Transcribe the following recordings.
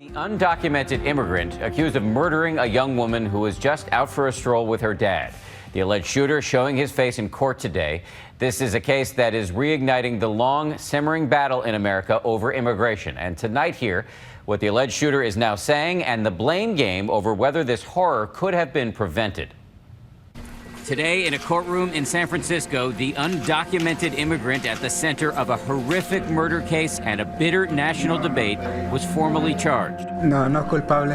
The undocumented immigrant accused of murdering a young woman who was just out for a stroll with her dad. The alleged shooter showing his face in court today. This is a case that is reigniting the long simmering battle in America over immigration. And tonight here, what the alleged shooter is now saying and the blame game over whether this horror could have been prevented. Today, in a courtroom in San Francisco, the undocumented immigrant at the center of a horrific murder case and a bitter national debate was formally charged. No culpable.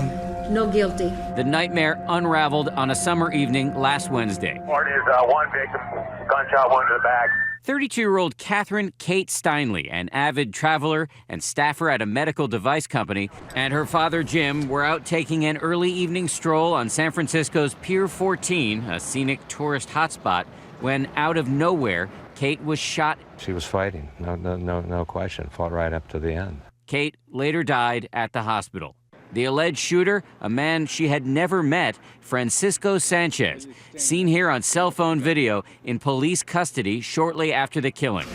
No guilty. The nightmare unraveled on a summer evening last Wednesday. Part is one victim, gunshot wound to the back. 32-year-old Catherine Kate Steinle, an avid traveler and staffer at a medical device company, and her father Jim were out taking an early evening stroll on San Francisco's Pier 14, a scenic tourist hotspot, when out of nowhere, Kate was shot. She was fighting, no question, fought right up to the end. Kate later died at the hospital. The alleged shooter, a man she had never met, Francisco Sanchez, seen here on cell phone video in police custody shortly after the killing.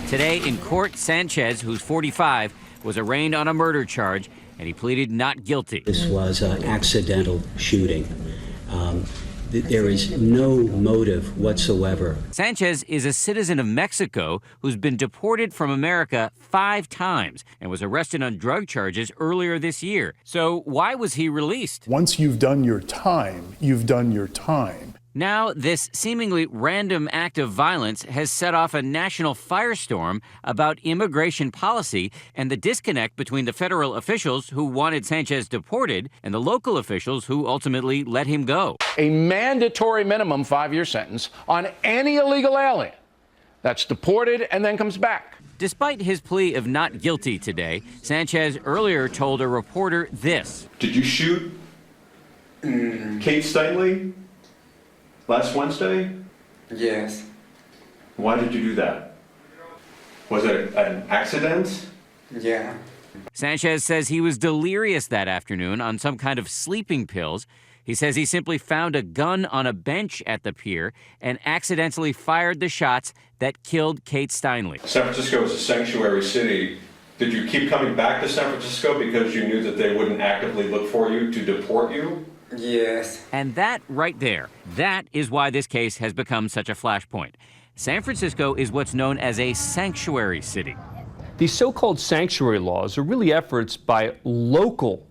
Today in court, Sanchez, who's 45, was arraigned on a murder charge, and he pleaded not guilty. This was an accidental shooting. There is no motive whatsoever. Sanchez is a citizen of Mexico who's been deported from America 5 times and was arrested on drug charges earlier this year. So why was he released? Once you've done your time, you've done your time. Now, this seemingly random act of violence has set off a national firestorm about immigration policy and the disconnect between the federal officials who wanted Sanchez deported and the local officials who ultimately let him go. A mandatory minimum 5-year sentence on any illegal alien that's deported and then comes back. Despite his plea of not guilty today, Sanchez earlier told a reporter this. Did you shoot Kate Steinle last Wednesday? Yes. Why did you do that? Was it an accident? Yeah. Sanchez says he was delirious that afternoon on some kind of sleeping pills. He says he simply found a gun on a bench at the pier and accidentally fired the shots that killed Kate Steinle. San Francisco is a sanctuary city. Did you keep coming back to San Francisco because you knew that they wouldn't actively look for you to deport you? Yes. And that right there, that is why this case has become such a flashpoint. San Francisco is what's known as a sanctuary city. These so-called sanctuary laws are really efforts by local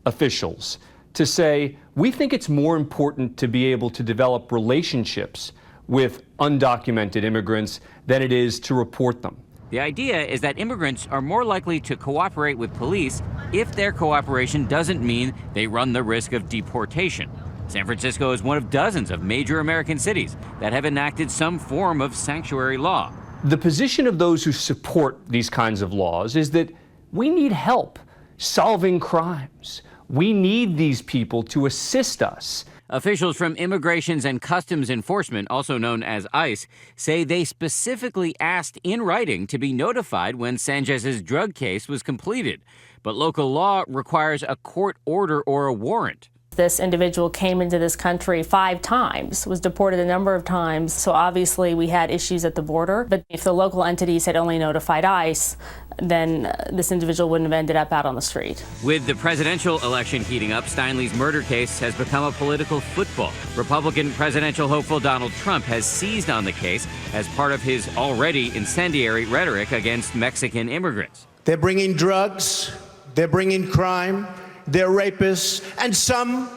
officials to say, we think it's more important to be able to develop relationships with undocumented immigrants than it is to report them. The idea is that immigrants are more likely to cooperate with police if their cooperation doesn't mean they run the risk of deportation. San Francisco is one of dozens of major American cities that have enacted some form of sanctuary law. The position of those who support these kinds of laws is that we need help solving crimes. We need these people to assist us. Officials from Immigrations and Customs Enforcement, also known as ICE, say they specifically asked in writing to be notified when Sanchez's drug case was completed. But local law requires a court order or a warrant. This individual came into this country 5 times, was deported a number of times, so obviously we had issues at the border. But if the local entities had only notified ICE, then this individual wouldn't have ended up out on the street. With the presidential election heating up, Steinle's murder case has become a political football. Republican presidential hopeful Donald Trump has seized on the case as part of his already incendiary rhetoric against Mexican immigrants. They're bringing drugs, they're bringing crime, they're rapists, and some,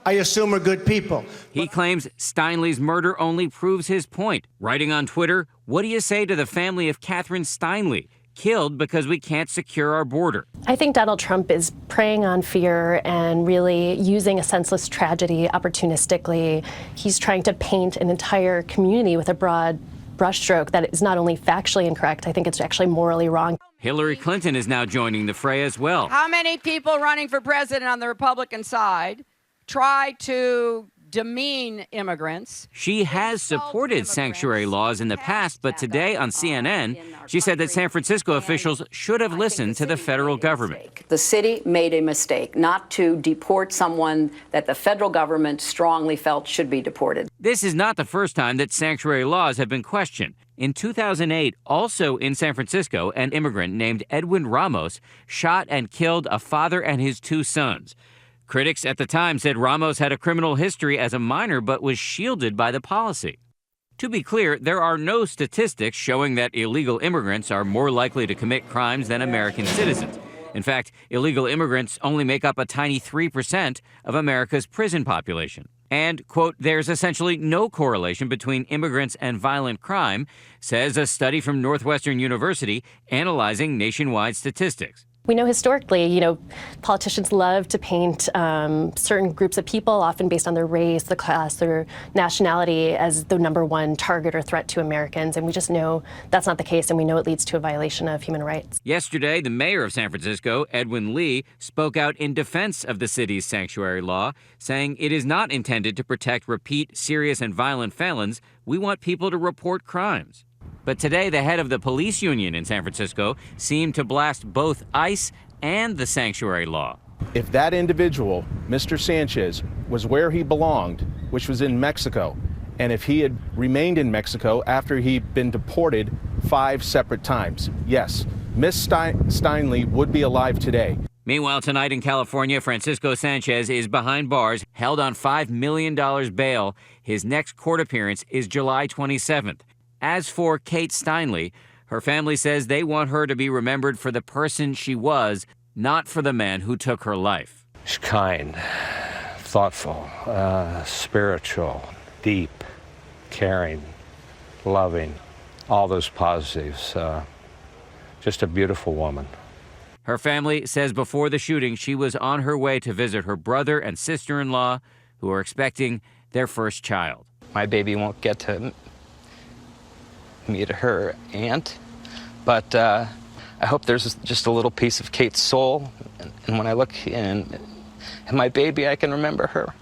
I assume, are good people. He claims Steinle's murder only proves his point. Writing on Twitter, what do you say to the family of Catherine Steinle, killed because we can't secure our border? I think Donald Trump is preying on fear and really using a senseless tragedy opportunistically. He's trying to paint an entire community with a broad brushstroke that is not only factually incorrect, I think it's actually morally wrong. Hillary Clinton is now joining the fray as well. How many people running for president on the Republican side try to demean immigrants. She has supported sanctuary laws in the past, but today on CNN, she said that San Francisco officials should have listened to the federal government. The city made a mistake not to deport someone that the federal government strongly felt should be deported. This is not the first time that sanctuary laws have been questioned. In 2008, also in San Francisco, an immigrant named Edwin Ramos shot and killed a father and his 2 sons. Critics at the time said Ramos had a criminal history as a minor but was shielded by the policy. To be clear, there are no statistics showing that illegal immigrants are more likely to commit crimes than American citizens. In fact, illegal immigrants only make up a tiny 3% of America's prison population. And, quote, there's essentially no correlation between immigrants and violent crime, says a study from Northwestern University analyzing nationwide statistics. We know historically, politicians love to paint certain groups of people, often based on their race, the class, their nationality, as the #1 target or threat to Americans. And we just know that's not the case, and we know it leads to a violation of human rights. Yesterday, the mayor of San Francisco, Edwin Lee, spoke out in defense of the city's sanctuary law, saying it is not intended to protect repeat, serious, and violent felons. We want people to report crimes. But today, the head of the police union in San Francisco seemed to blast both ICE and the sanctuary law. If that individual, Mr. Sanchez, was where he belonged, which was in Mexico, and if he had remained in Mexico after he'd been deported 5 separate times, yes, Miss Steinle would be alive today. Meanwhile, tonight in California, Francisco Sanchez is behind bars, held on $5 million bail. His next court appearance is July 27th. As for Kate Steinle, her family says they want her to be remembered for the person she was, not for the man who took her life. She's kind, thoughtful, spiritual, deep, caring, loving, all those positives. Just a beautiful woman. Her family says before the shooting, she was on her way to visit her brother and sister-in-law, who are expecting their first child. My baby won't get to meet her aunt, but I hope there's just a little piece of Kate's soul, and when I look in my baby, I can remember her.